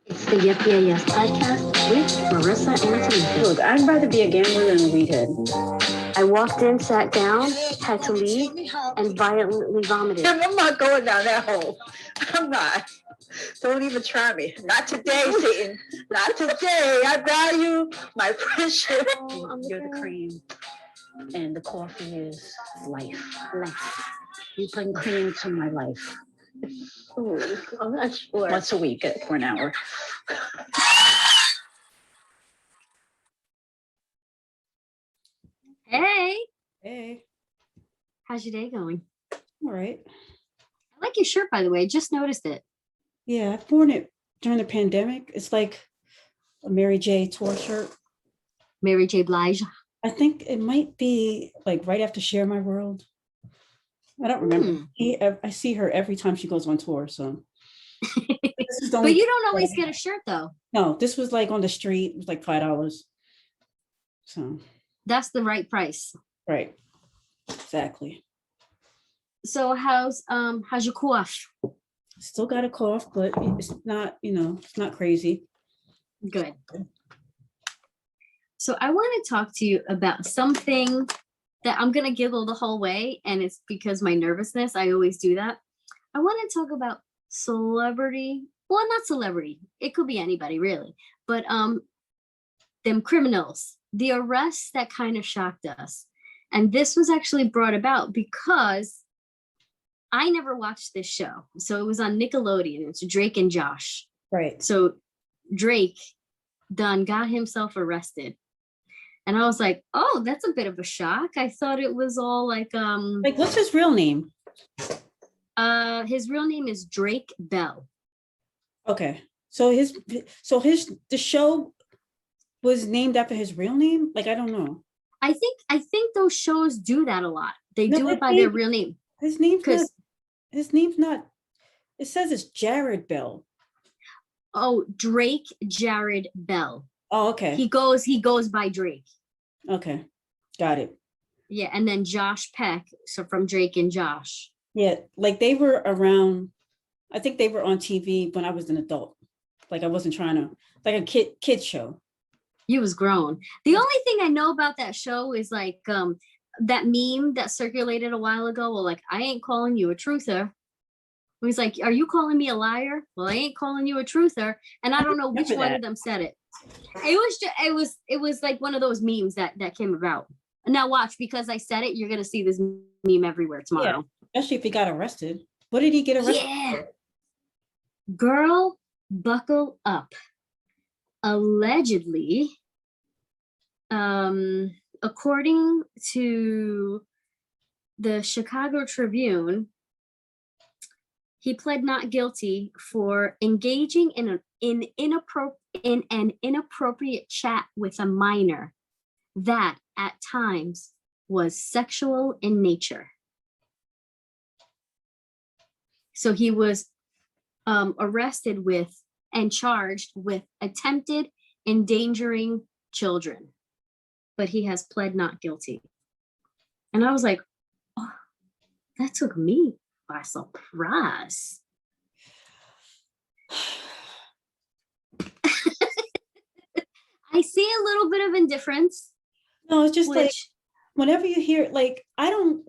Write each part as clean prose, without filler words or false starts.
It's the Yippee Yes podcast with Marissa and Tamika. Look, I'd rather be a gambler than a weedhead. I walked in, sat down, had to leave, and violently vomited. I'm not going down that hole. I'm not. Don't even try me. Not today, Satan. Not today. I value my friendship. You're the cream, and the coffee is life. Life. You bring cream to my life. Ooh, I'm not sure. Once a week for an hour. Hey, Hey, how's your day going? all right. I like your shirt, by the way. Just noticed it. Yeah, I've worn it during the pandemic. It's like a Mary J. tour shirt. Mary J. Blige. I think it might be like right after Share My World. I don't remember. I see her every time she goes on tour. So, this is the But only- you don't always get a shirt, though. No, this was like on the street. It was like $5. So, That's the right price. right, exactly. So how's your cough? Still got a cough, but it's not, it's not crazy. Good. So I want to talk to you about something that I'm going to giggle the whole way, and it's because my nervousness. I always do that. I want to talk about celebrity. Well, not celebrity. It could be anybody, really. But them criminals, the arrests that kind of shocked us. And this was actually brought about because I never watched this show. So it was on Nickelodeon. It's Drake and Josh. Right. So Drake done got himself arrested. And I was like, oh, that's a bit of a shock. I thought it was all like what's his real name? his real name is Drake Bell. Okay. So the show was named after his real name? Like, I don't know. I think those shows do that a lot. They No, do I it by think their real name. His name's not, 'Cause it says it's Jared Bell. oh, Drake Jared Bell. Oh, okay. He goes by Drake. Okay. Got it. Yeah, and then Josh Peck, so from Drake and Josh. Yeah, like they were around, I think they were on TV when I was an adult. Like I wasn't trying to, like a kid show. You was grown. The only thing I know about that show is like that meme that circulated a while ago. Well, like, I ain't calling you a truther. He's like, are you calling me a liar? Well, I ain't calling you a truther. And I don't know which one of them said it. It was like one of those memes that came about. Now watch, because I said it, you're gonna see this meme everywhere tomorrow. Yeah, especially if he got arrested. What did he get arrested? Yeah. Girl, buckle up. Allegedly, according to the Chicago Tribune, he pled not guilty for engaging in an inappropriate chat with a minor that at times was sexual in nature. So he was arrested with and charged with attempted endangering children, but he has pled not guilty. And I was like, oh, that took me by surprise. I see a little bit of indifference. No, it's just like whenever you hear, like,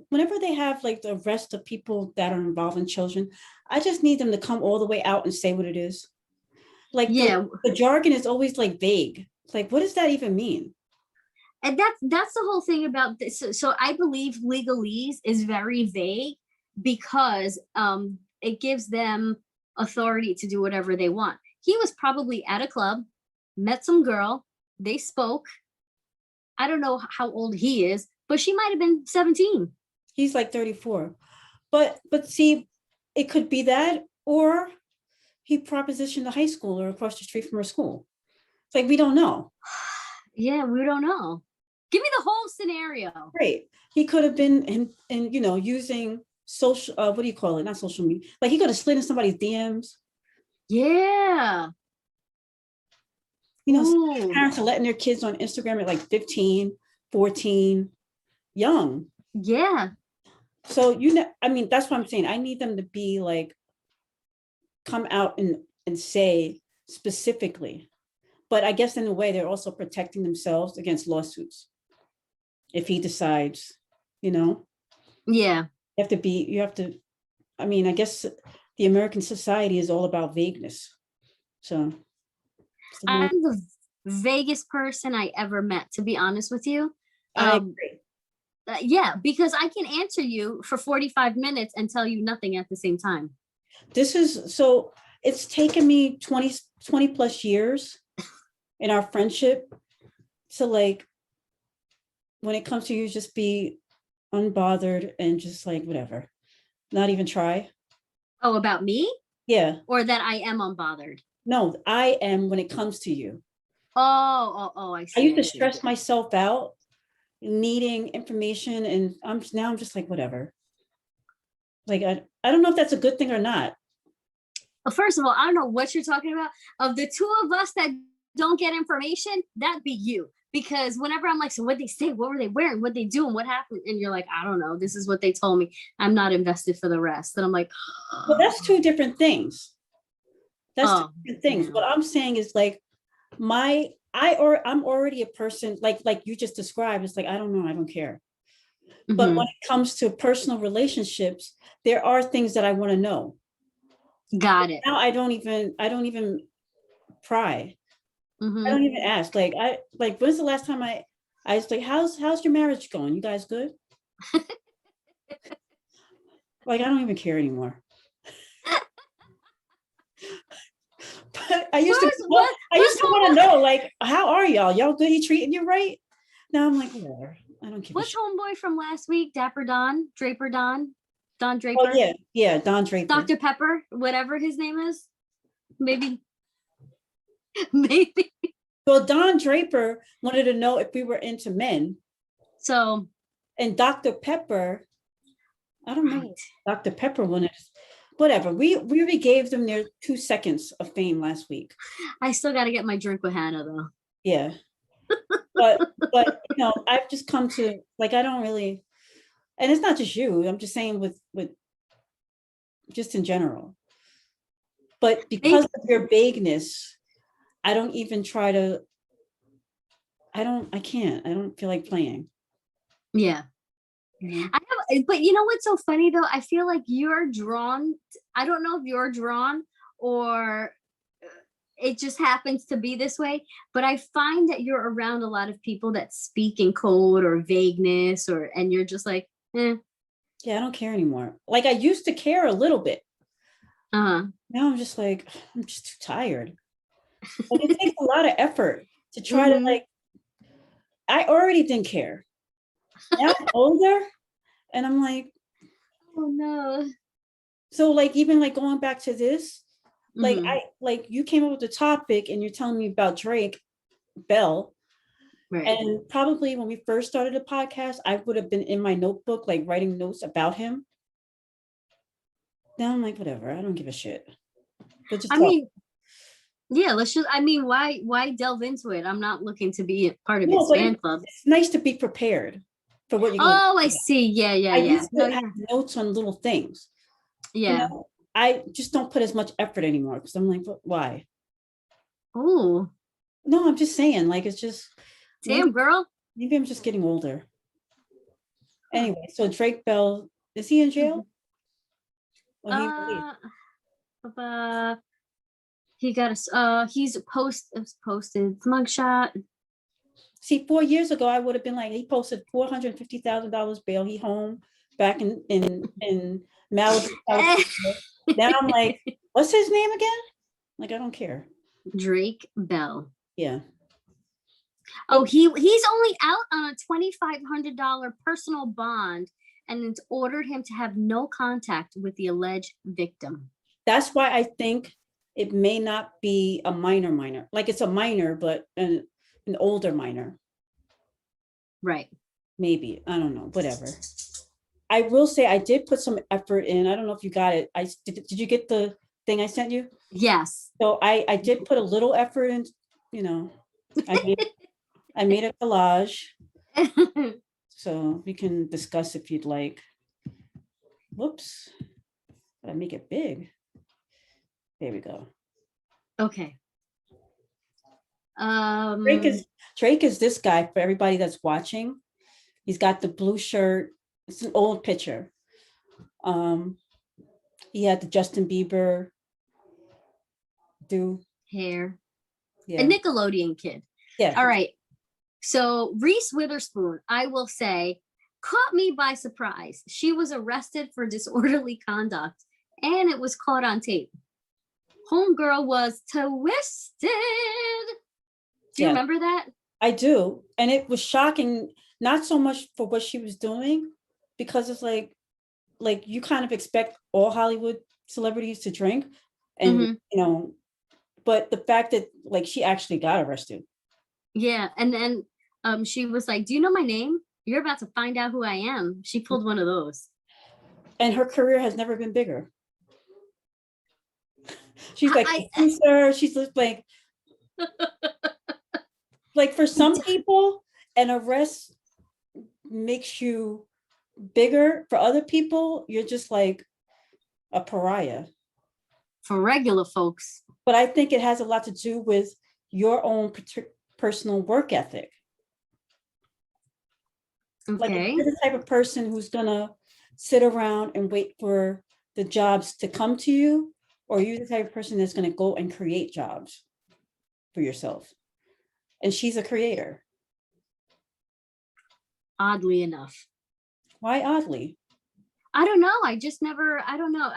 whenever they have like the arrest of people that are involved in children, I just need them to come all the way out and say what it is. Like, yeah, the jargon is always like vague. Like, what does that even mean? And that's the whole thing about this. So I believe legalese is very vague because it gives them authority to do whatever they want. He was probably at a club, met some girl, they spoke. I don't know how old he is, but she might have been 17. He's like 34. But see, it could be that, or he propositioned a high schooler across the street from her school. It's like, we don't know. Yeah, we don't know. Give me the whole scenario. Right. He could have been in using social, what do you call it? Not social media. Like, he could have slid in somebody's DMs. Yeah. Parents are letting their kids on Instagram at like 15, 14, young. Yeah. So, I mean, that's what I'm saying. I need them to be like, come out and say specifically. But I guess in a way, they're also protecting themselves against lawsuits. If he decides, Yeah. you have to, I mean, I guess the American society is all about vagueness. So. I'm the vaguest person I ever met, to be honest with you. I agree. Yeah, because I can answer you for 45 minutes and tell you nothing at the same time. It's taken me 20 plus years in our friendship to like, when it comes to you, just be unbothered and just like, whatever, not even try. Oh, about me? Yeah. Or that I am unbothered? No, I am when it comes to you. I see. I used to stress myself out needing information, and I'm just like, whatever. Like, I don't know if that's a good thing or not. Well, first of all, I don't know what you're talking about. Of the two of us that don't get information, that'd be you. Because whenever I'm like, so what'd they say? What were they wearing? What'd they do? And what happened? And you're like, I don't know. This is what they told me. I'm not invested for the rest. And I'm like, well, that's two different things. That's two different things. Yeah. What I'm saying is like, I'm already a person like you just described. It's like, I don't know. I don't care. Mm-hmm. But when it comes to personal relationships, there are things that I want to know. Got it. Now I don't even pry. Mm-hmm. I don't even ask. Like, when's the last time I was like, how's your marriage going? You guys good? Like, I don't even care anymore. But I used to want to know, like, how are y'all? Y'all good? He treating you right? Now I'm like, whatever. I don't care. What's homeboy from last week? Dapper Don? Don Draper? Oh, yeah, Don Draper. Dr. Pepper, whatever his name is. Maybe. Well, Don Draper wanted to know if we were into men. So. And Dr. Pepper, I don't know. Dr. Pepper wanted, whatever. We really gave them their 2 seconds of fame last week. I still got to get my drink with Hannah, though. Yeah. but I've just come to, like, I don't really, and it's not just you. I'm just saying with just in general. But because of your vagueness, I don't even try to, I don't feel like playing. Yeah. But you know what's so funny though? I feel like you're drawn. I don't know if you're drawn or it just happens to be this way, but I find that you're around a lot of people that speak in code or vagueness and you're just like, eh. Yeah, I don't care anymore. Like I used to care a little bit. Now I'm just like, I'm just too tired. Like, it takes a lot of effort to try to like, I already didn't care. Now I'm older and I'm like, oh no. So like, even like going back to this, like you came up with the topic and you're telling me about Drake Bell. Right. And probably when we first started the podcast, I would have been in my notebook, like writing notes about him. Now I'm like, whatever, I don't give a shit. Why delve into it? I'm not looking to be a part of his fan club. It's nice to be prepared for what you're I see. Yeah. I used to have notes on little things. Yeah. I just don't put as much effort anymore because I'm like, why? Oh. No, I'm just saying, like, it's just. Damn, girl. Maybe I'm just getting older. Anyway, so Drake Bell, is he in jail? He got he's posted mugshot. See, 4 years ago, I would have been like, he posted $450,000 bail. He home back in Malibu. Now I'm like, what's his name again? Like, I don't care. Drake Bell. Yeah. Oh, he's only out on a $2,500 personal bond, and it's ordered him to have no contact with the alleged victim. That's why I think it may not be a minor. Like it's a minor, but an older minor. Right. Maybe. I don't know. Whatever. I will say I did put some effort in. I don't know if you got it. Did you get the thing I sent you? Yes. So I did put a little effort in, I made a collage. So we can discuss if you'd like. Whoops. But I make it big. There we go. Okay. Drake is this guy for everybody that's watching. He's got the blue shirt. It's an old picture. He had the Justin Bieber hair. Yeah. A Nickelodeon kid. Yeah. All right. So Reese Witherspoon, I will say, caught me by surprise. She was arrested for disorderly conduct and it was caught on tape. Homegirl was twisted. Do you remember that? I do. And it was shocking, not so much for what she was doing, because it's like you kind of expect all Hollywood celebrities to drink. And, but the fact that like she actually got arrested. Yeah. And then she was like, do you know my name? You're about to find out who I am. She pulled one of those. And her career has never been bigger. She's like, she's like for some people, an arrest makes you bigger. For other people, you're just like a pariah. For regular folks. But I think it has a lot to do with your own personal work ethic. Okay. Like if you're the type of person who's gonna sit around and wait for the jobs to come to you, or you're the type of person that's gonna go and create jobs for yourself. And she's a creator. Oddly enough. Why oddly? I don't know. I don't know.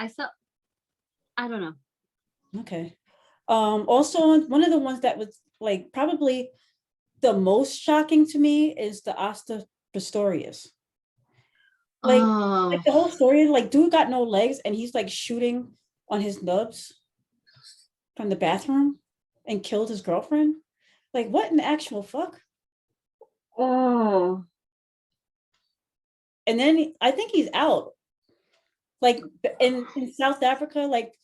I don't know. Okay. Also, one of the ones that was like probably the most shocking to me is the Asta Pistorius. Like the whole story, like dude got no legs and he's like shooting on his nubs from the bathroom and killed his girlfriend. Like what in the actual fuck? Oh. And then I think he's out. Like in South Africa, like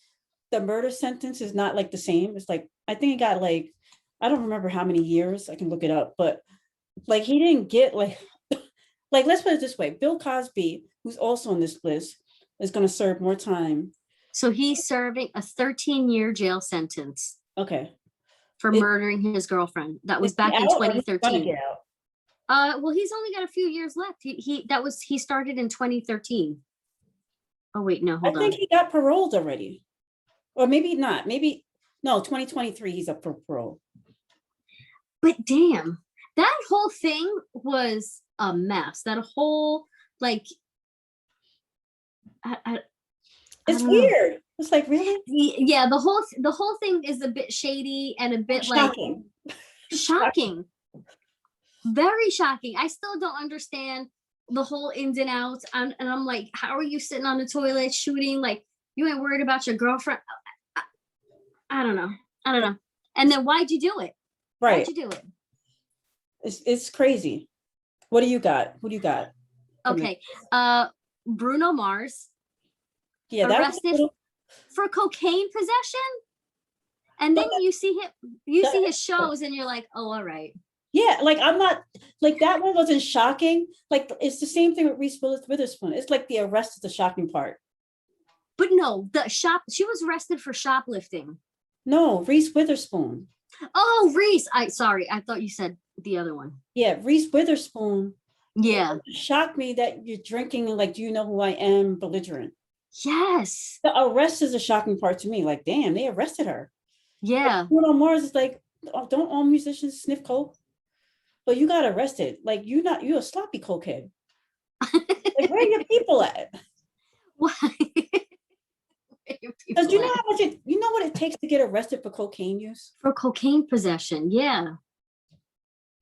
the murder sentence is not like the same. It's like, I think he got like, I don't remember how many years, I can look it up, but like he didn't get like let's put it this way, Bill Cosby, who's also on this list, is going to serve more time. So he's serving a 13-year jail sentence. Okay. For murdering his girlfriend. That was back in 2013. Well, he's only got a few years left. He started in 2013. Oh wait, no, hold on. I think he got paroled already. Or maybe not. Maybe no, 2023 he's up for parole. But damn, that whole thing was a mess. That whole like it's weird. It's like, really? Yeah, the whole thing is a bit shady and a bit shocking. Shocking. Very shocking. I still don't understand the whole ins and outs. And I'm like, how are you sitting on the toilet shooting? Like, you ain't worried about your girlfriend. I don't know. And then why'd you do it? Right. Why'd you do it? It's crazy. What do you got? Who do you got? Okay. Bruno Mars. Yeah, arrested for cocaine possession. And then you see his shows and you're like, oh, all right. Yeah, like I'm not like that one wasn't shocking. Like it's the same thing with Reese Witherspoon. It's like the arrest is the shocking part. But no, she was arrested for shoplifting. No, Reese Witherspoon. Oh, Reese. I thought you said the other one. Yeah, Reese Witherspoon. Yeah. It shocked me that you're drinking and like, do you know who I am? Belligerent. Yes. The arrest is a shocking part to me. Like, damn, they arrested her. Yeah. Like, Bruno Mars is like, don't all musicians sniff coke? But you got arrested. Like you're a sloppy cokehead. Like where are your people at? Why? Because you know how much you know what it takes to get arrested for cocaine use? For cocaine possession, yeah.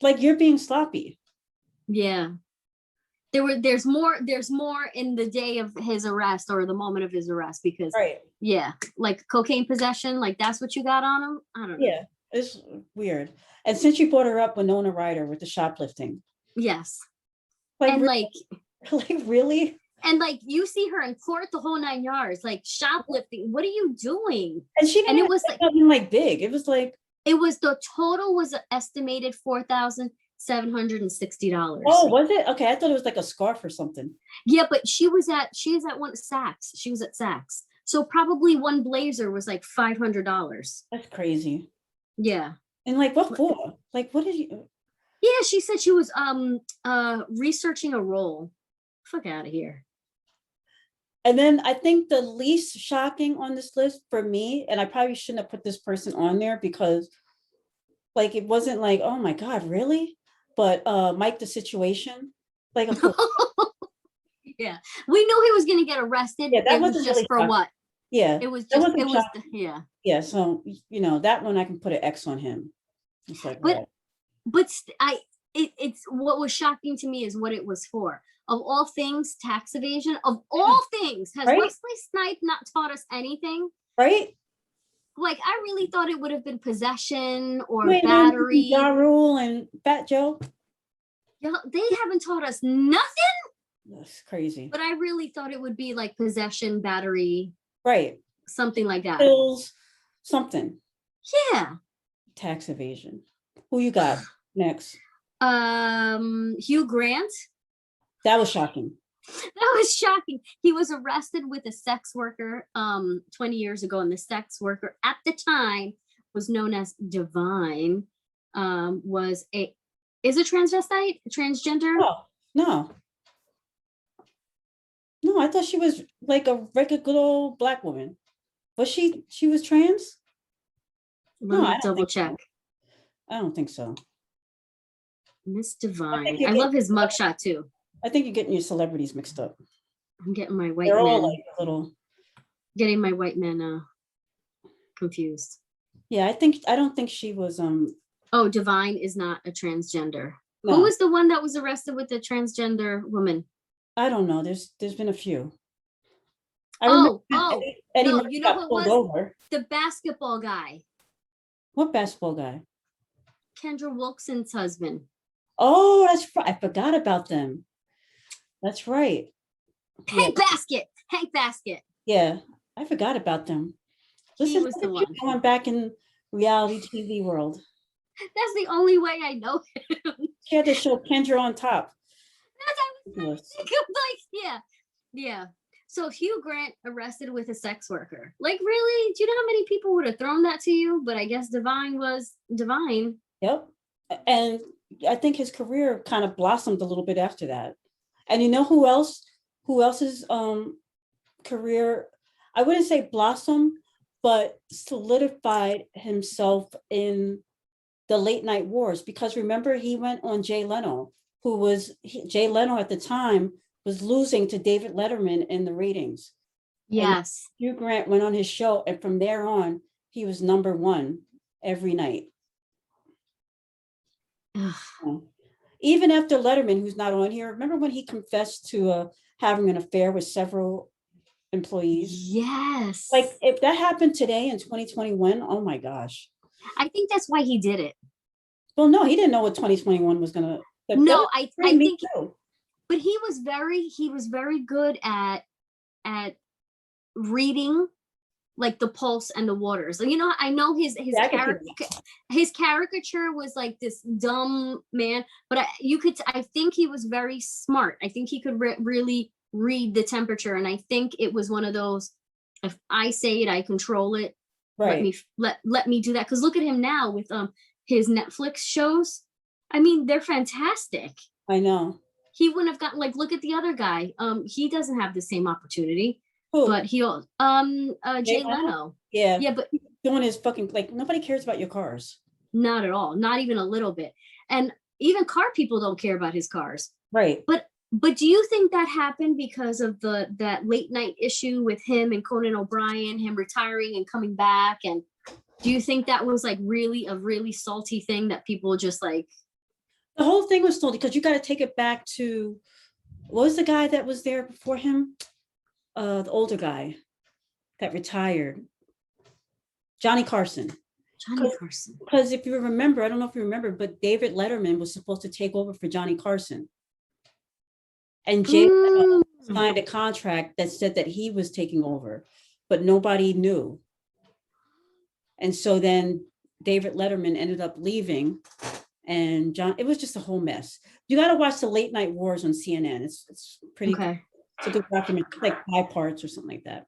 Like you're being sloppy. Yeah. There's more in the day of his arrest or the moment of his arrest because yeah, like cocaine possession, like that's what you got on him. I don't know. Yeah, it's weird. And since you brought her up, Winona Ryder with the shoplifting. Yes. Like and really? Like really? And like you see her in court the whole 9 yards, like shoplifting. What are you doing? And she didn't it was like nothing like big. It was like the total was estimated $4,760. Oh, was it? Okay, I thought it was like a scarf or something. Yeah, but she was at one Saks. She was at Saks. So probably one blazer was like $500. That's crazy. Yeah. And like, what for? Like, what did you? Yeah, she said she was researching a role. Fuck out of here. And then I think the least shocking on this list for me, and I probably shouldn't have put this person on there because like it wasn't like, oh my God, really? But Mike the Situation. Like, of course. Yeah. We knew he was gonna get arrested. Yeah, that It was wasn't just really for shocking. what? Yeah. It was that just wasn't it was shocking. yeah. Yeah. So that one I can put an X on him. It's like, But yeah. but it's what was shocking to me is what it was for. Of all things, tax evasion. Of all things, has Right? Wesley Snipes not taught us anything? Right? Like, I really thought it would have been possession or You ain't learned from battery. Ja Rule and Fat Joe. Yeah, they haven't taught us nothing. That's crazy. But I really thought it would be like possession, battery, Right. something like that. Pills, something. Yeah. Tax evasion. Who you got next? Hugh Grant. That was shocking. That was shocking. He was arrested with a sex worker 20 years ago, and the sex worker at the time was known as Divine. Is a transvestite, transgender? No. I thought she was like a regular good old Black woman. Was she was trans? Let me double check. I don't think so. Miss Divine. I love his mugshot too. I think you're getting your celebrities mixed up. I'm getting my white They're men. all like little. Getting my white men confused. Yeah, I don't think she was Oh, Divine is not a transgender. No. Who was the one that was arrested with the transgender woman? I don't know. There's been a few. Eddie no, you know who it was? Over. The basketball guy. What basketball guy? Kendra Wilkinson's husband. Oh, that's right. I forgot about them. That's right. Hank Basket. Yeah, I forgot about them. Listen, he was the one going back in reality TV world. That's the only way I know him. She had to show Kendra on top. Like, yeah. So Hugh Grant arrested with a sex worker. Like, really? Do you know how many people would have thrown that to you? But I guess Divine was Divine. Yep. And I think his career kind of blossomed a little bit after that. And you know who else's career, I wouldn't say blossomed, but solidified himself in the late night wars, because remember he went on Jay Leno, Jay Leno at the time was losing to David Letterman in the ratings. Yes. And Hugh Grant went on his show, and from there on, he was number one every night. Even after Letterman, who's not on here, remember when he confessed to having an affair with several employees? Yes. Like, if that happened today in 2021, oh my gosh. I think that's why he did it. Well, no, he didn't know what 2021 was gonna. No, I think. Too. But he was very good at reading, like, the pulse and the waters. You know, I know his caricature was like this dumb man, but I think he was very smart. I think he could really read the temperature, and I think it was one of those, if I say it, I control it. Right. Let me do that. Because look at him now with his Netflix shows. I mean, they're fantastic. I know. He wouldn't have gotten, like, look at the other guy. He doesn't have the same opportunity. Who? But Jay Leno. Yeah, but doing his fucking, like, nobody cares about your cars. Not at all. Not even a little bit. And even car people don't care about his cars. Right. But do you think that happened because of that late night issue with him and Conan O'Brien, him retiring and coming back? And do you think that was like really a really salty thing that people just like? The whole thing was salty because you got to take it back to, what was the guy that was there before him? The older guy that retired, Johnny Carson. Because if you remember, I don't know if you remember, but David Letterman was supposed to take over for Johnny Carson. And Jay signed a contract that said that he was taking over, but nobody knew. And so then David Letterman ended up leaving, and it was just a whole mess. You got to watch the Late Night Wars on CNN. It's pretty okay. It's a good document, like 5 parts or something like that.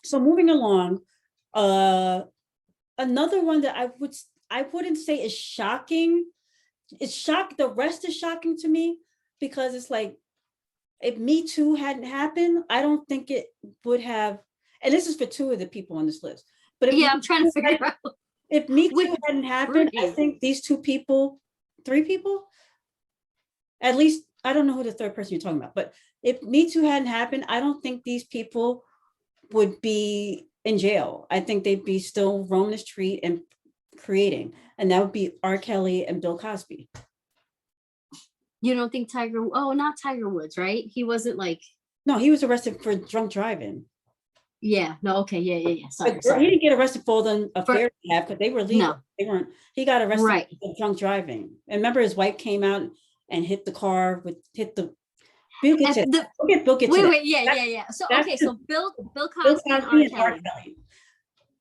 So moving along, another one that I wouldn't say is shocking. It's shock. The rest is shocking to me because it's like, if Me Too hadn't happened, I don't think it would have. And this is for two of the people on this list. But if I'm trying to figure out. if Me Too Wait, hadn't happened, I three. think these two people, three people, at least, I don't know who the third person you're talking about, but if Me Too hadn't happened, I don't think these people would be in jail. I think they'd be still roaming the street and creating. And that would be R. Kelly and Bill Cosby. You don't think not Tiger Woods, right? He wasn't like. No, he was arrested for drunk driving. Yeah, no, okay, yeah. Sorry. He didn't get arrested for the affair they had, because they were legal. No. They weren't. He got arrested Right. for drunk driving. And remember, his wife came out and hit the car hit the. We'll get to that. Wait, yeah. So okay, so Bill Cosby and R. Kelly.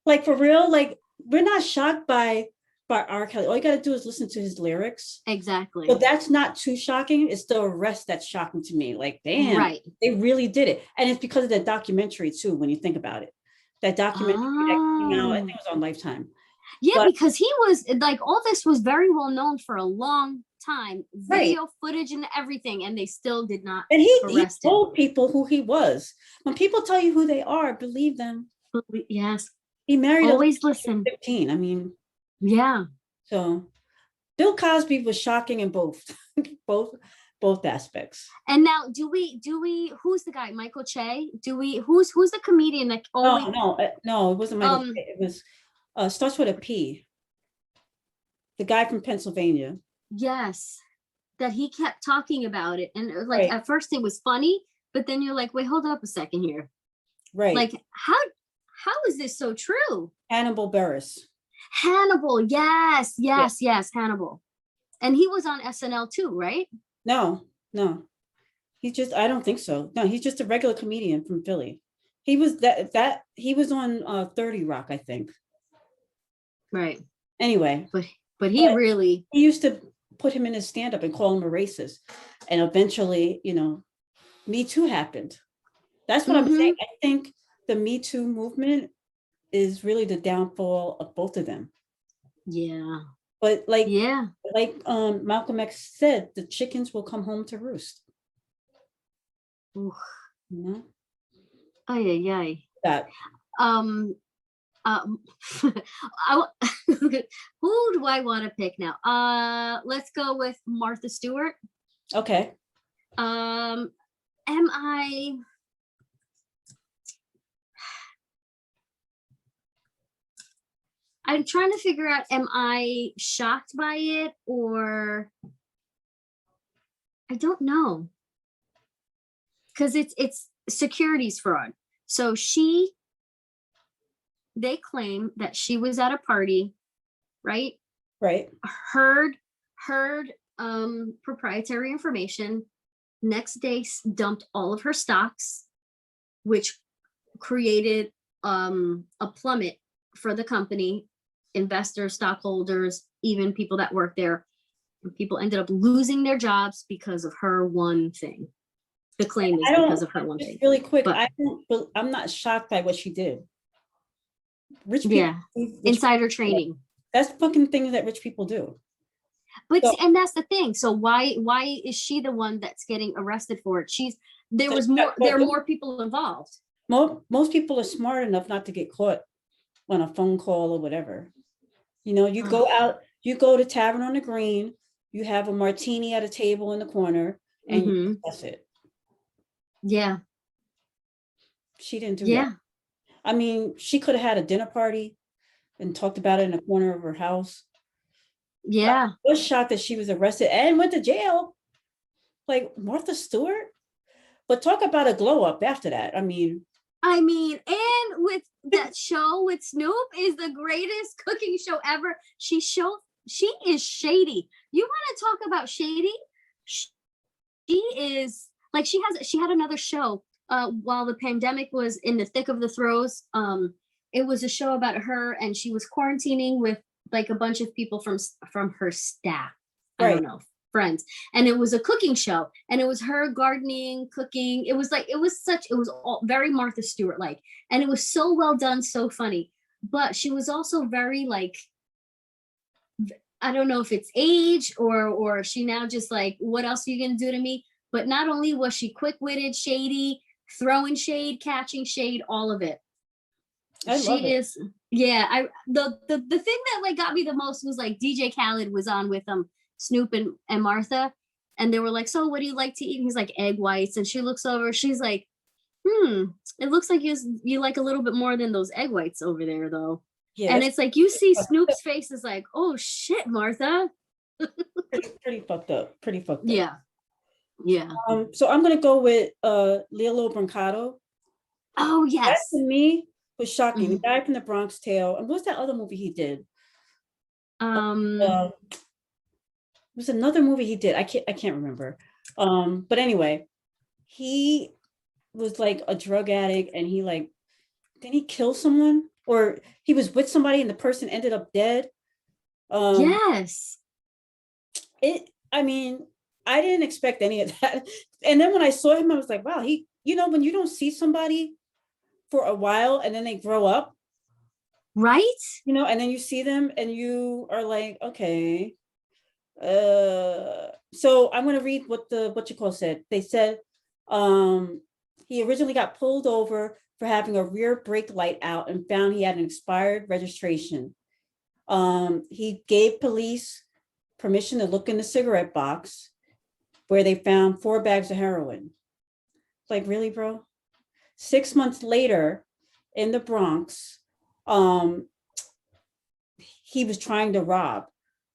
Like, for real, like, we're not shocked by R. Kelly. All you got to do is listen to his lyrics. Exactly. But that's not too shocking. It's the arrest that's shocking to me. Like, damn, right. They really did it. And it's because of that documentary too, when you think about it. That documentary that came out, I think it was on Lifetime. Yeah, because he was like, all this was very well known for a long time. Video footage and everything, and they still did not arrest he told people who he was. When people tell you who they are, believe them. Yes. He married always listen. 15. I mean, yeah. So Bill Cosby was shocking in both aspects. And now do we who's the guy? Michael Che? Who's the comedian that always No, it wasn't Michael Che. It was starts with a P. The guy from Pennsylvania. Yes. That he kept talking about it. And it was like at first it was funny, but then you're like, wait, hold up a second here. Right. Like how is this so true? Hannibal Buress. Hannibal, yes, Hannibal. And he was on SNL too, right? No. I don't think so. No, he's just a regular comedian from Philly. He was he was on 30 Rock, I think. Right. Anyway. But he used to put him in his stand-up and call him a racist. And eventually, Me Too happened. That's what I'm saying. I think the Me Too movement is really the downfall of both of them. Yeah. But like Malcolm X said, the chickens will come home to roost. Ooh. That. Who do I want to pick now? Let's go with Martha Stewart. Okay. I'm trying to figure out, am I shocked by it or I don't know. Because it's securities fraud. So they claim that she was at a party, right? Right. Heard proprietary information. Next day dumped all of her stocks, which created a plummet for the company. Investors, stockholders, even people that work there. And people ended up losing their jobs because of her one thing. The claim is because of her one thing. Really quick, I'm not shocked by what she did. Rich people, insider trading. That's fucking things that rich people do. But and that's the thing. So why is she the one that's getting arrested for it? There are more people involved. Most people are smart enough not to get caught on a phone call or whatever. You go out, you go to Tavern on the Green, you have a martini at a table in the corner, and that's it. Yeah. She didn't do that. I mean, she could have had a dinner party and talked about it in the corner of her house. Yeah. I was shocked that she was arrested and went to jail. Like Martha Stewart. But talk about a glow up after that. I mean, and with that show with Snoop is the greatest cooking show ever. She is shady. You want to talk about shady? She is like, she had another show while the pandemic was in the thick of the throes. It was a show about her, and she was quarantining with like a bunch of people from her staff. I don't know, friends. And it was a cooking show, and it was her gardening, cooking. It was all very Martha Stewart like, and it was so well done, so funny. but she was also very like, I don't know if it's age or she now just like, what else are you gonna do to me? But not only was she quick-witted, shady, throwing shade, catching shade, all of it. I love it. Is, yeah. The thing that like got me the most was like DJ Khaled was on with Snoop and Martha, and they were like, so what do you like to eat? And he's like, egg whites. And she looks over, she's like, it looks like you like a little bit more than those egg whites over there though. Yeah, and it's like you see Snoop's face is like, oh shit, Martha. pretty fucked up. Pretty fucked up. Yeah. Yeah. So I'm gonna go with Lilo Brancato. Oh That yes. to me was shocking. The guy from the Bronx Tale. And what's that other movie he did? It was another movie he did. I can't remember. But anyway, he was like a drug addict, and he like, didn't he kill someone? Or he was with somebody and the person ended up dead. Yes. I mean, I didn't expect any of that. And then when I saw him, I was like, wow, he, when you don't see somebody for a while and then they grow up. Right. And then you see them and you are like, okay. So I'm going to read what you call said. They said he originally got pulled over for having a rear brake light out and found he had an expired registration. He gave police permission to look in the cigarette box where they found 4 bags of heroin. Like, really, bro? 6 months later in the Bronx, he was trying to rob.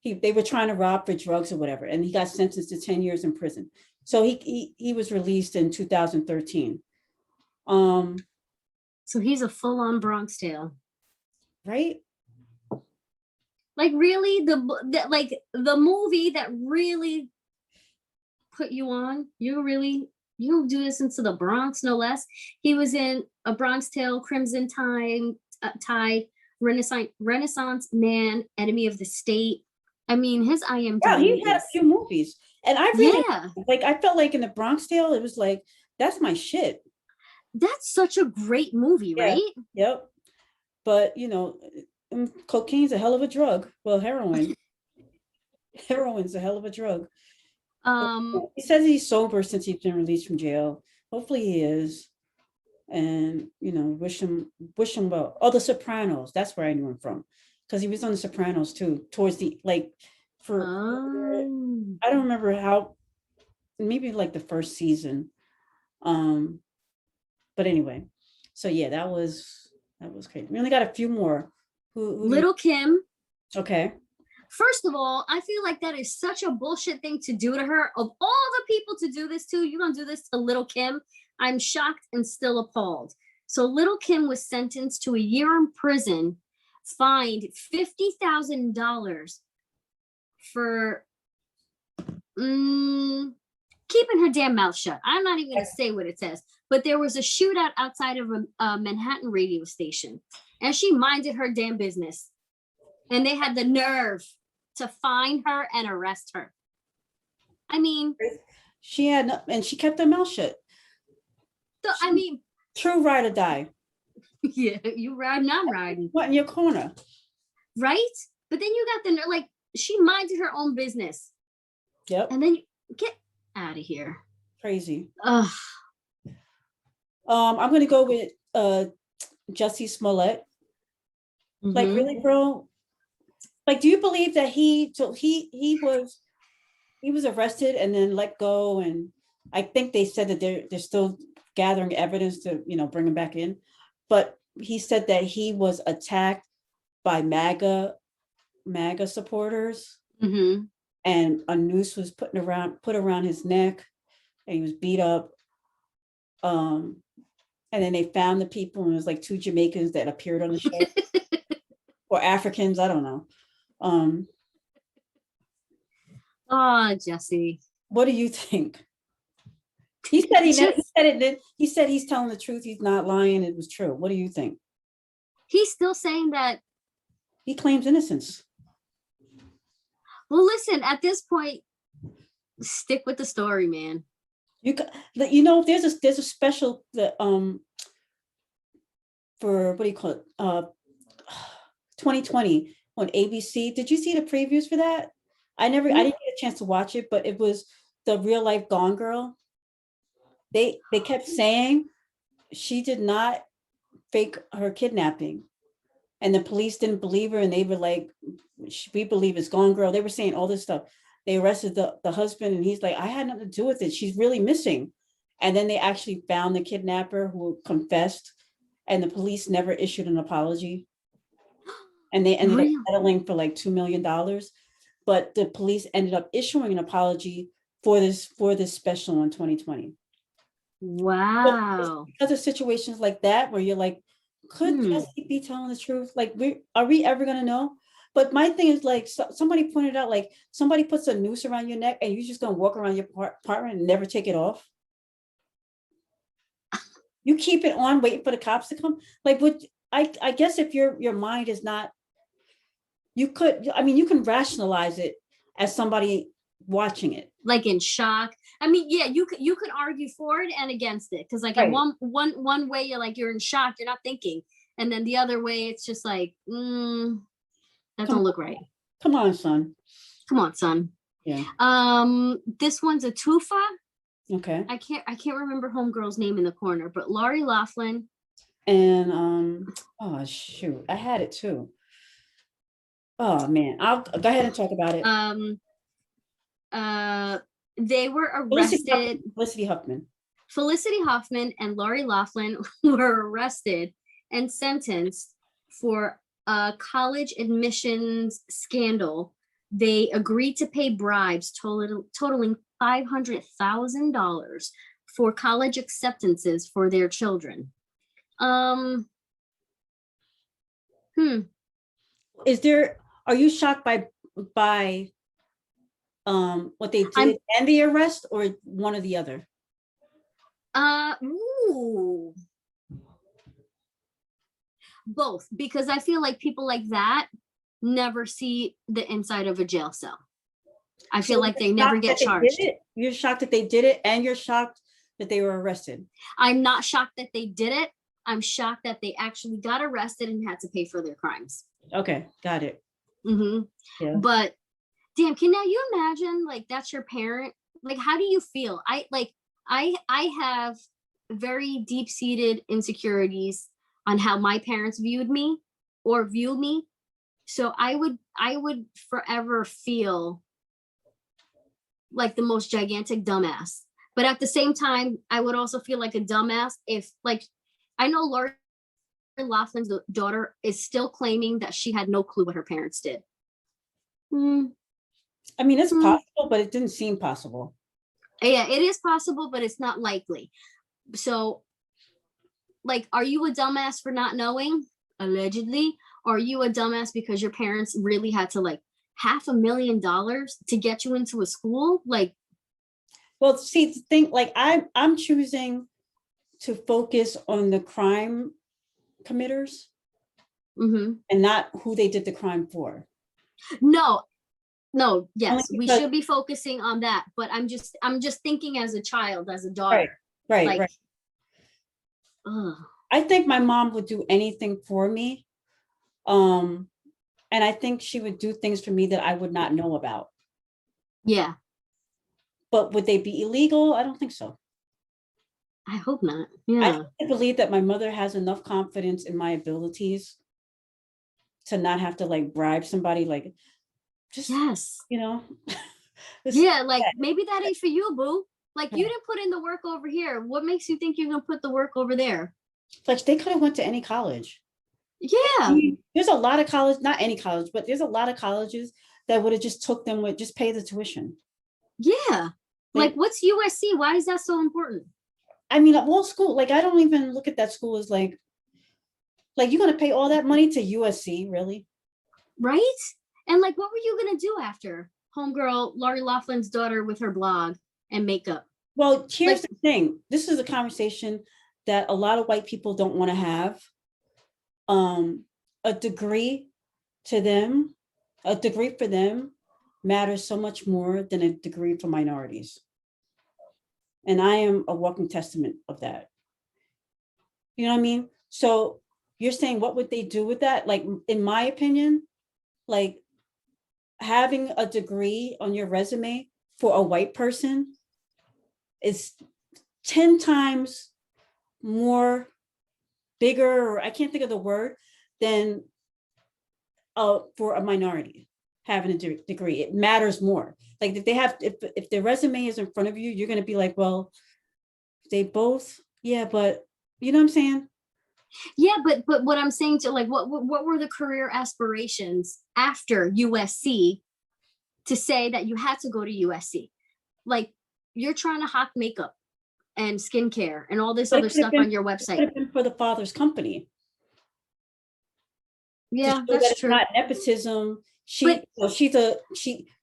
They were trying to rob for drugs or whatever, and he got sentenced to 10 years in prison. So he was released in 2013. So he's a full-on Bronx Tale. Right? Like really, the movie that really put you on, you do this into the Bronx, no less. He was in A Bronx Tale, Crimson Tide, Renaissance Man, Enemy of the State. I mean, his IMDb. Yeah, he had a few movies, and I really I felt like in The Bronx Tale, it was like, that's my shit. That's such a great movie, right? Yep. But cocaine's a hell of a drug. Well, heroin's a hell of a drug. He says he's sober since he's been released from jail. Hopefully he is. And wish him well. Oh, The Sopranos. That's where I knew him from, because he was on The Sopranos too. Towards the I don't remember how. Maybe like the first season. But anyway, so yeah, that was crazy. We only got a few more. Who LilKim. Okay. First of all, I feel like that is such a bullshit thing to do to her. Of all the people to do this to, you're gonna do this to LilKim. I'm shocked and still appalled. So LilKim was sentenced to a year in prison, fined $50,000 for keeping her damn mouth shut. I'm not even gonna say what it says, but there was a shootout outside of a Manhattan radio station, and she minded her damn business, and they had the nerve to fine her and arrest her. I mean, she had, and she kept her mouth shut. So, I mean, true ride or die. Yeah, you riding, I'm riding. What in your corner? Right? But then you got the, like, she minded her own business. Yep. And then get out of here. Crazy. Ugh. I'm gonna go with Jussie Smollett. Like, really, bro? Like, do you believe that he was arrested and then let go? And I think they said that they're still gathering evidence to bring him back in. But he said that he was attacked by MAGA supporters, and a noose was put around his neck, and he was beat up. And then they found the people, and it was like 2 Jamaicans that appeared on the show, or Africans, I don't know. Oh, Jesse. What do you think? He said he said he's telling the truth. He's not lying. It was true. What do you think? He's still saying that. He claims innocence. Well, listen, at this point, stick with the story, man. There's a special that for what do you call it? 2020 on ABC. Did you see the previews for that? I didn't get a chance to watch it, but it was the real life Gone Girl. They kept saying she did not fake her kidnapping, and the police didn't believe her, and they were like, we believe it's Gone Girl. They were saying all this stuff. They arrested the husband, and he's like, I had nothing to do with it. She's really missing. And then they actually found the kidnapper who confessed, and the police never issued an apology. And they ended up settling for like $2 million. But the police ended up issuing an apology for this special in 2020. Wow. Because of situations like that, where you're like, could Jesse be telling the truth? Like, are we ever going to know? But my thing is, like, somebody pointed out, like, somebody puts a noose around your neck and you're just going to walk around your apartment and never take it off. You keep it on, waiting for the cops to come. Like, I guess if your mind is not, you can rationalize it as somebody watching it. Like in shock. I mean, yeah, you could argue for it and against it. Because like in one way, you're in shock, you're not thinking. And then the other way, it's just like, that don't look right. Come on, son. Come on, son. Yeah. This one's a twofa. Okay. I can't remember homegirl's name in the corner, but Lori Loughlin. And oh shoot, I had it too. Oh man, I'll go ahead and talk about it. They were arrested. Felicity Huffman and Lori Loughlin were arrested and sentenced for a college admissions scandal. They agreed to pay bribes totaling $500,000 for college acceptances for their children. Are you shocked by what they did and the arrest, or one or the other? Both, because I feel like people like that never see the inside of a jail cell. I feel like they never get charged. You're shocked that they did it, and you're shocked that they were arrested. I'm not shocked that they did it. I'm shocked that they actually got arrested and had to pay for their crimes. Okay, got it. Yeah. But damn, can you imagine, like, that's your parent? Like, how do you feel? I have very deep-seated insecurities on how my parents viewed me or view me. So I would forever feel like the most gigantic dumbass. But at the same time, I would also feel like a dumbass if, like, I know Lori Loughlin's daughter is still claiming that she had no clue what her parents did. I mean, it's possible, but it didn't seem possible. Yeah, it is possible, but it's not likely. So, like, are you a dumbass for not knowing, allegedly? Or are you a dumbass because your parents really had to, like, $500,000 to get you into a school? Like, well, see, the thing, like, I'm choosing to focus on the crime committers and not who they did the crime for. No, yes, we should be focusing on that, but I'm just thinking as a child, as a daughter. Right. I think my mom would do anything for me. And I think she would do things for me that I would not know about. Yeah. But would they be illegal? I don't think so. I hope not. Yeah. I believe that my mother has enough confidence in my abilities to not have to, like, bribe somebody, like, just, you know. Yeah, like, maybe that ain't for you, boo. Like, you didn't put in the work over here. What makes you think you're gonna put the work over there? Like, they could have went to any college. Yeah. I mean, there's a lot of college, not any college, but there's a lot of colleges that would have just took them with just pay the tuition. Yeah. Like, what's USC? Why is that so important? I mean, well, school, like, I don't even look at that school as like you're going to pay all that money to USC, really? Right? And, like, what were you going to do after homegirl Lori Loughlin's daughter with her blog and makeup? Well, here's the thing. This is a conversation that a lot of white people don't want to have. A degree for them matters so much more than a degree for minorities. And I am a walking testament of that. You know what I mean? So you're saying, what would they do with that? Like, in my opinion, like having a degree on your resume for a white person is 10 times more bigger, or I can't think of the word, than for a minority having a degree. It matters more. Like if their resume is in front of you, you're going to be like, well, they both, yeah, but you know what I'm saying? Yeah, but what I'm saying to, like, what were the career aspirations after USC to say that you had to go to USC? Like, you're trying to hawk makeup and skincare and all this other stuff on your website. For the father's company. Yeah, that's true. Not nepotism.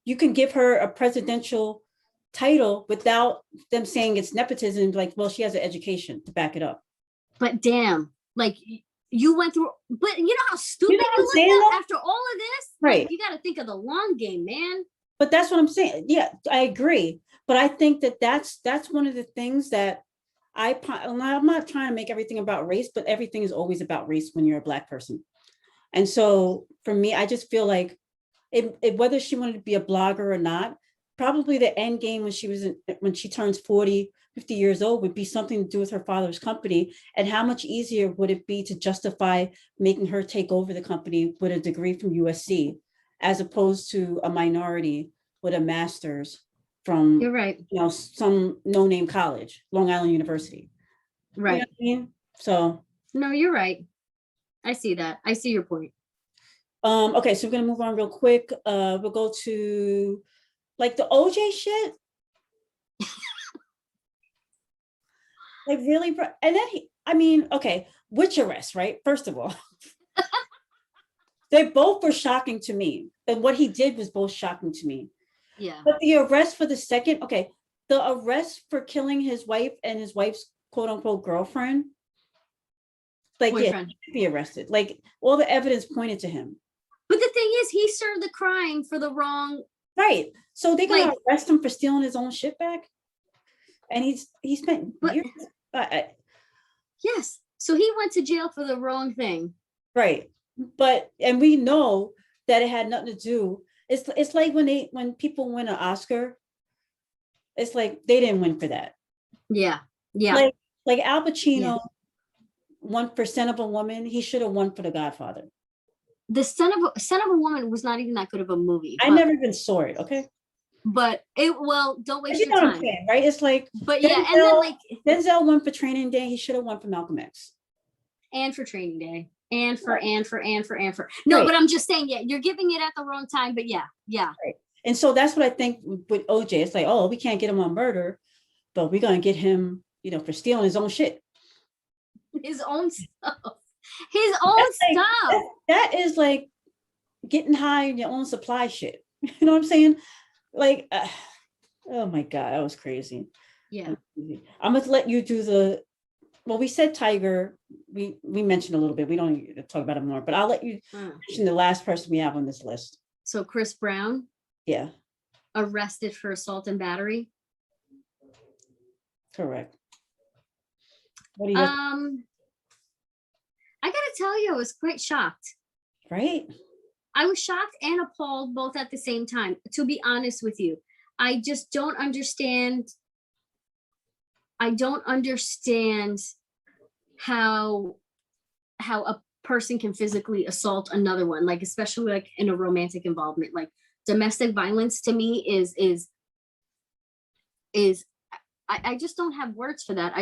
You can give her a presidential title without them saying it's nepotism. Like, well, she has an education to back it up. But damn, like, you went through, but you know how stupid you look after all of this? Right. Like, you got to think of the long game, man. But that's what I'm saying. Yeah, I agree. But I think that's one of the things that I'm not trying to make everything about race, but everything is always about race when you're a Black person. And so for me, I just feel like whether she wanted to be a blogger or not, probably the end game when she turns 40, 50 years old would be something to do with her father's company. And how much easier would it be to justify making her take over the company with a degree from USC, as opposed to a minority with a master's from, you're right, some no-name college, Long Island University. Right. You know what I mean? So no, you're right. I see that. I see your point. Okay, so we're gonna move on real quick. We'll go to like the OJ shit. Like, really, and then okay, which arrest, right? First of all, they both were shocking to me. And what he did was both shocking to me. Yeah. But the arrest for the second, okay, the arrest for killing his wife and his wife's quote unquote girlfriend, like, boyfriend. Yeah, he should be arrested. Like, all the evidence pointed to him. But the thing is, he served the crime for the wrong. Right. So they're gonna arrest him for stealing his own shit back, and he spent years. Yes. So he went to jail for the wrong thing. Right. And we know that it had nothing to do. It's like when people win an Oscar, it's like they didn't win for that. Yeah. Yeah. Like Al Pacino won for Son of a Woman. He should have won for The Godfather. The Son of a Woman was not even that good of a movie. I never even saw it. Okay. But don't waste your time. What I'm saying, right? It's like, but Denzel, and then like Denzel won for Training Day. He should have won for Malcolm X. And for Training Day. And for. No, right. But I'm just saying, you're giving it at the wrong time. But yeah. Right. And so that's what I think with OJ. It's like, oh, we can't get him on murder, but we're gonna get him, for stealing his own shit. His own stuff. His own stuff. That is like getting high in your own supply shit. You know what I'm saying? Like, oh my God, that was crazy. Yeah. I'm gonna let you do we said Tiger. We mentioned a little bit. We don't need to talk about it more, but I'll let you mention the last person we have on this list. So Chris Brown. Yeah. Arrested for assault and battery. Correct. What do you? I gotta tell you, I was quite shocked. Right. I was shocked and appalled both at the same time, to be honest with you. I just don't understand. I don't understand how a person can physically assault another one, like, especially like in a romantic involvement. Like, domestic violence to me is I just don't have words for that.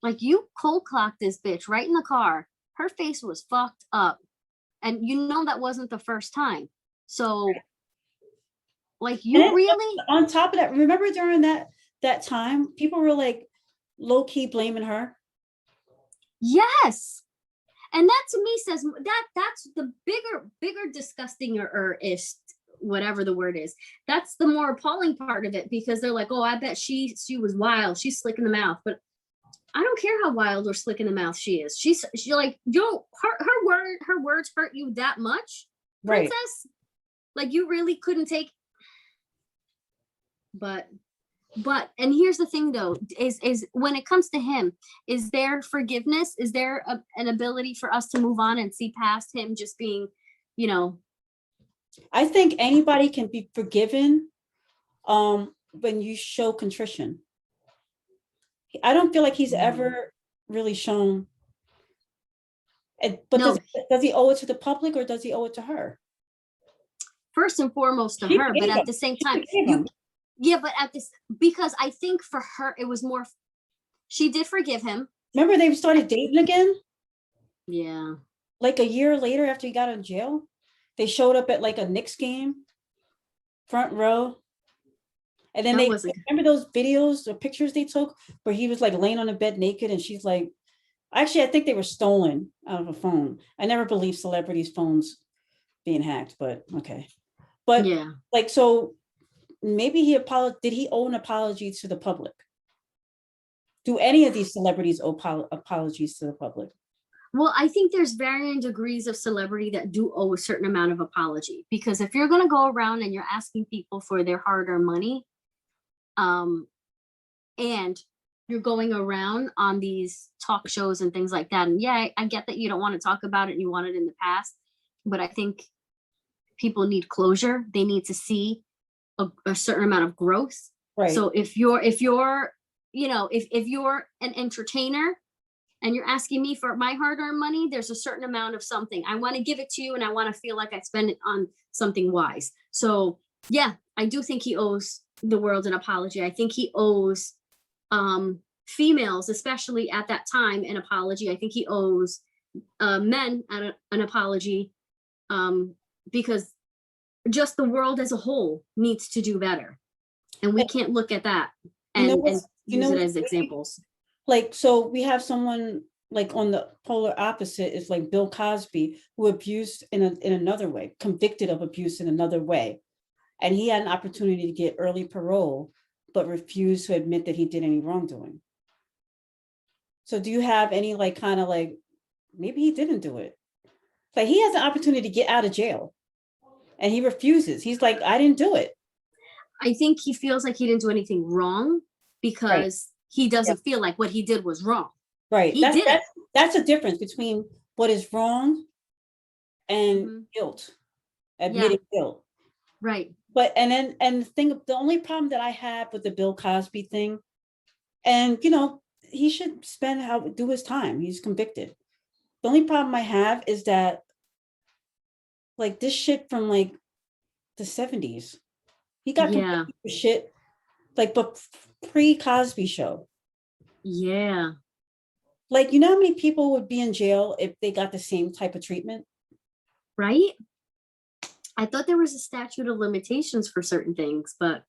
Like, you cold clocked this bitch right in the car. Her face was fucked up. And that wasn't the first time. So, like, really? On top of that, remember during that time, people were like low-key blaming her? Yes. And that to me says that's the bigger disgusting or whatever the word is. That's the more appalling part of it, because they're like, oh, I bet she was wild. She's slick in the mouth. But I don't care how wild or slick in the mouth she is. She's like, her words hurt you that much, princess? Right. Like, you really couldn't take. But But, and here's the thing though, is when it comes to him, is there forgiveness? Is there an ability for us to move on and see past him just being, you know? I think anybody can be forgiven when you show contrition. I don't feel like he's ever really shown. But No. does he owe it to the public or does he owe it to her? First and foremost to She her, but forgave at him. the same She time, forgave him. yeah, but at this, because I think for her, it was more, she did forgive him. Remember they started dating again? Yeah. Like a year later after he got out of jail? They showed up at like a Knicks game, front row. And then remember those videos or pictures they took where he was like laying on the bed naked and she's like, actually, I think they were stolen out of a phone. I never believed celebrities' phones being hacked, but okay. But yeah, like, so maybe did he owe an apology to the public? Do any of these celebrities owe apologies to the public? Well, I think there's varying degrees of celebrity that do owe a certain amount of apology, because if you're going to go around and you're asking people for their hard-earned money, and you're going around on these talk shows and things like that, and yeah, I get that you don't want to talk about it and you want it in the past, but I think people need closure. They need to see a certain amount of growth. Right. So if you're you know, if you're an entertainer and you're asking me for my hard-earned money, there's a certain amount of something. I want to give it to you and I want to feel like I spend it on something wise. So yeah, I do think he owes the world an apology. I think he owes females, especially at that time, an apology. I think he owes men an apology, because just the world as a whole needs to do better. And we can't look at that and use it as examples. Like, so we have someone like on the polar opposite is like Bill Cosby, who abused in another way, convicted of abuse in another way. And he had an opportunity to get early parole, but refused to admit that he did any wrongdoing. So do you have any like kind of like, maybe he didn't do it? Like he has an opportunity to get out of jail and he refuses. He's like, I didn't do it. I think he feels like he didn't do anything wrong because he doesn't feel like what he did was wrong. Right. That's a difference between what is wrong and guilt, admitting guilt. Right. But the only problem that I have with the Bill Cosby thing, and you know, he should do his time. He's convicted. The only problem I have is that like this shit from like the 70s. He got convicted for shit like but pre-Cosby show. Yeah. Like, you know how many people would be in jail if they got the same type of treatment? Right? I thought there was a statute of limitations for certain things, but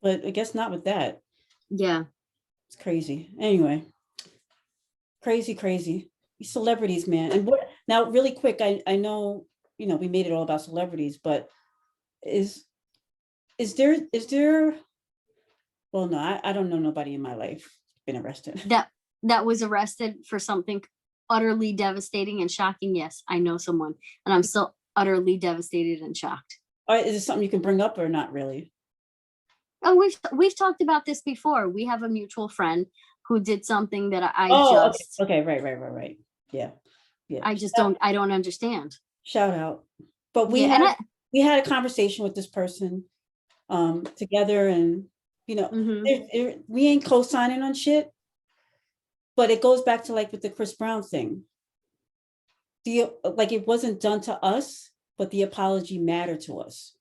I guess not with that. Yeah. It's crazy. Anyway. Crazy. These celebrities, man. And now really quick, I know, you know, we made it all about celebrities, but is there well, no, I don't know nobody in my life been arrested. That was arrested for something utterly devastating and shocking. Yes, I know someone, and I'm still utterly devastated and shocked. Is this something you can bring up or not really? Oh, we've talked about this before. We have a mutual friend who did something that okay, right. Yeah. I don't understand. Shout out. But we had a conversation with this person together, and you know, we ain't co-signing on shit. But it goes back to like with the Chris Brown thing. Like it wasn't done to us, but the apology mattered to us.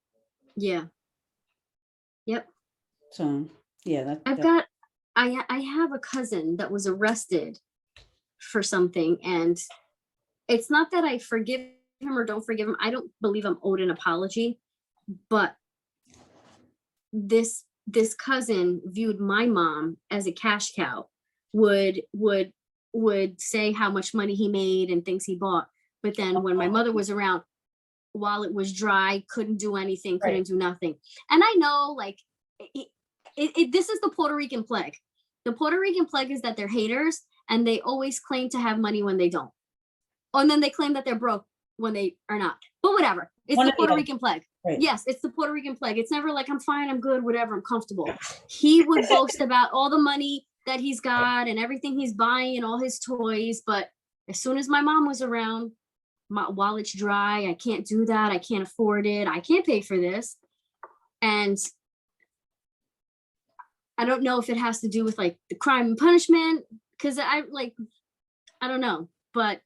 Yeah. Yep. So yeah, I have a cousin that was arrested for something, and it's not that I forgive him or don't forgive him. I don't believe I'm owed an apology, but this cousin viewed my mom as a cash cow, would say how much money he made and things he bought. But then when my mother was around, while it was dry, couldn't do anything, couldn't do nothing. And I know like this is the Puerto Rican plague. The Puerto Rican plague is that they're haters and they always claim to have money when they don't. And then they claim that they're broke when they are not. But whatever. It's the Puerto Rican plague. Right. Yes, it's the Puerto Rican plague. It's never like, I'm fine, I'm good, whatever, I'm comfortable. He would boast about all the money that he's got and everything he's buying and all his toys. But as soon as my mom was around, my wallet's dry. I can't do that. I can't afford it. I can't pay for this. And I don't know if it has to do with like the crime and punishment, because I don't know, but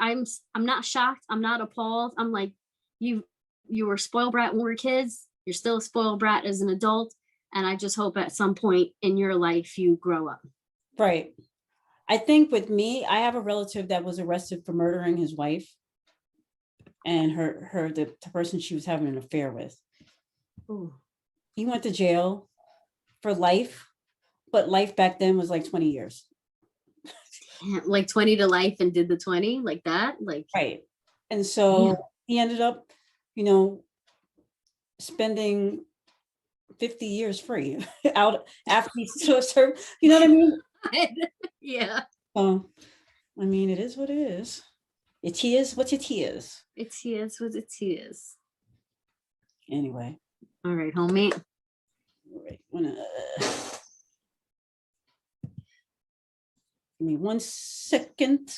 I'm not shocked. I'm not appalled. I'm like, you were a spoiled brat when we were kids. You're still a spoiled brat as an adult. And I just hope at some point in your life you grow up. Right. I think with me, I have a relative that was arrested for murdering his wife and the person she was having an affair with. Ooh. He went to jail for life, but life back then was like 20 years. Like 20 to life and did the 20 like that? Like, right. And so he ended up, spending 50 years free out after he served, you know what I mean? Yeah. I mean, it is what it is. It is what it is. It is what it is. Anyway. All right, homie. All right. Give me 1 second.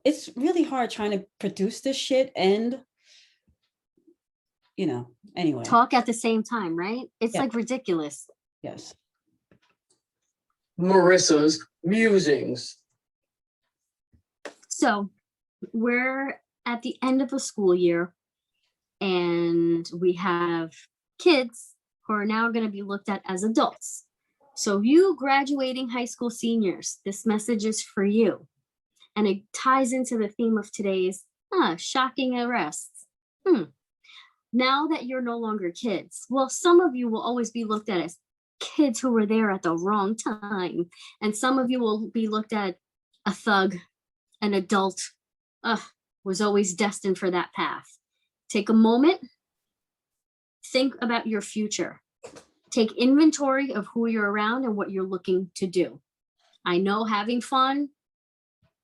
It's really hard trying to produce this shit and, anyway. Talk at the same time, right? It's like ridiculous. Yes. Marissa's musings. So we're at the end of the school year and we have kids who are now going to be looked at as adults. So you graduating high school seniors, this message is for you. And it ties into the theme of today's shocking arrests. Now that you're no longer kids, well, some of you will always be looked at as kids who were there at the wrong time. And some of you will be looked at a thug, an adult, was always destined for that path. Take a moment, think about your future. Take inventory of who you're around and what you're looking to do. I know having fun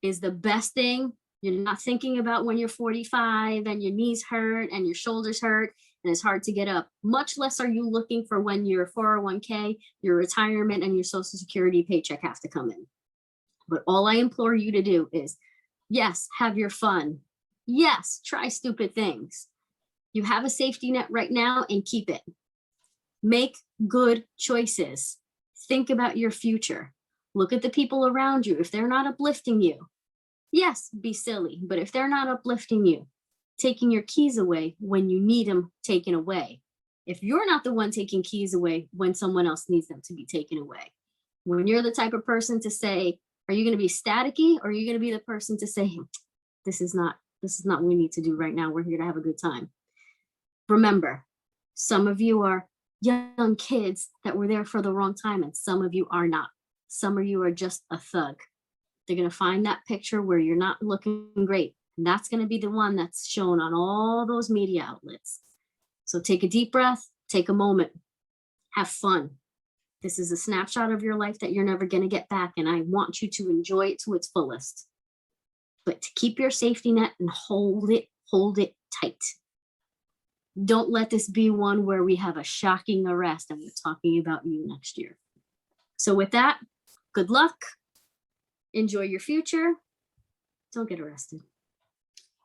is the best thing. You're not thinking about when you're 45 and your knees hurt and your shoulders hurt and it's hard to get up. Much less are you looking for when your 401k, your retirement, and your Social Security paycheck have to come in. But all I implore you to do is, yes, have your fun. Yes, try stupid things. You have a safety net right now and keep it. Make good choices. Think about your future. Look at the people around you. If they're not uplifting you, yes, be silly. But if they're not uplifting you, taking your keys away when you need them taken away. If you're not the one taking keys away when someone else needs them to be taken away. When you're the type of person to say, are you going to be staticky or are you going to be the person to say, this is not what we need to do right now. We're here to have a good time. Remember, some of you are young kids that were there for the wrong time and some of you are not. Some of you are just a thug. They're going to find that picture where you're not looking great. And that's going to be the one that's shown on all those media outlets. So take a deep breath, take a moment, have fun. This is a snapshot of your life that you're never going to get back. And I want you to enjoy it to its fullest. But to keep your safety net and hold it tight. Don't let this be one where we have a shocking arrest and we're talking about you next year. So with that, good luck. Enjoy your future. Don't get arrested.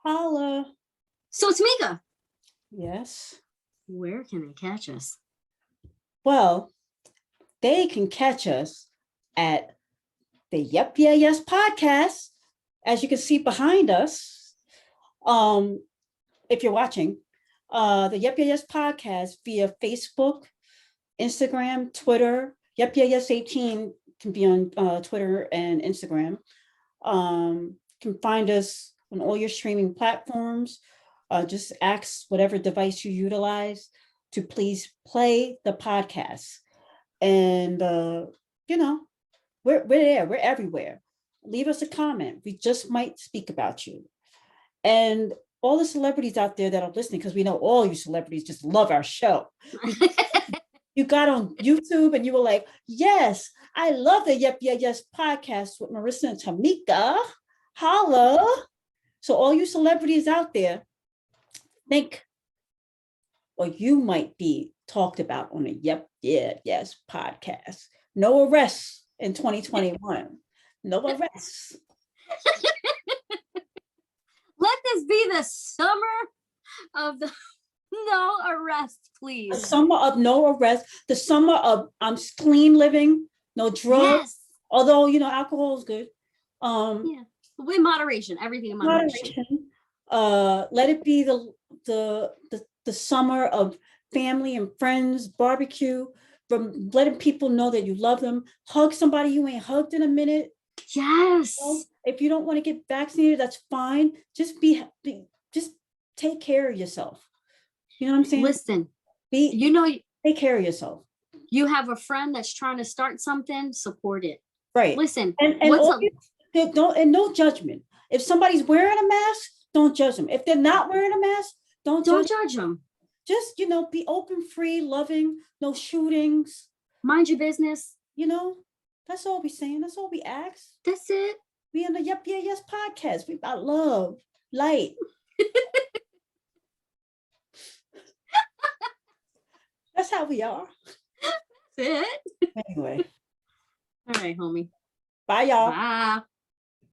Holla. So Tamika. Yes. Where can they catch us? Well, they can catch us at the Yep Yeah Yes podcast, as you can see behind us. If you're watching, the Yep Yeah Yes podcast via Facebook, Instagram, Twitter. Yep Yeah Yes 18 can be on Twitter and Instagram. Can find us on all your streaming platforms. Just ask whatever device you utilize to please play the podcast. And, we're there. We're everywhere. Leave us a comment. We just might speak about you. And all the celebrities out there that are listening, because we know all you celebrities just love our show. You got on YouTube and you were like, yes, I love the Yep Yeah Yes podcast with Marissa and Tamika. Holla. So all you celebrities out there, think, or you might be talked about on a Yep, Yeah, Yes podcast. No arrests in 2021. No arrests. Let this be the summer of the no arrest, The please. summer of no arrest. The summer of clean living, no drugs. Yes. Although, alcohol is good. Yeah. With moderation, everything in moderation. Let it be the summer of family and friends, barbecue, from letting people know that you love them. Hug somebody you ain't hugged in a minute. Yes. If you don't want to get vaccinated, that's fine. Just just take care of yourself. You know what I'm saying? Listen, take care of yourself. You have a friend that's trying to start something, support it. Right. Listen, and no judgment. If somebody's wearing a mask, don't judge them. If they're not wearing a mask, don't judge them. Just, be open, free, loving, no shootings. Mind your business. That's all we saying. That's all we ask. That's it. We in the Yep, Yeah, Yes podcast. We about love, light. That's how we are. That's it. Anyway. All right, homie. Bye, y'all. Bye.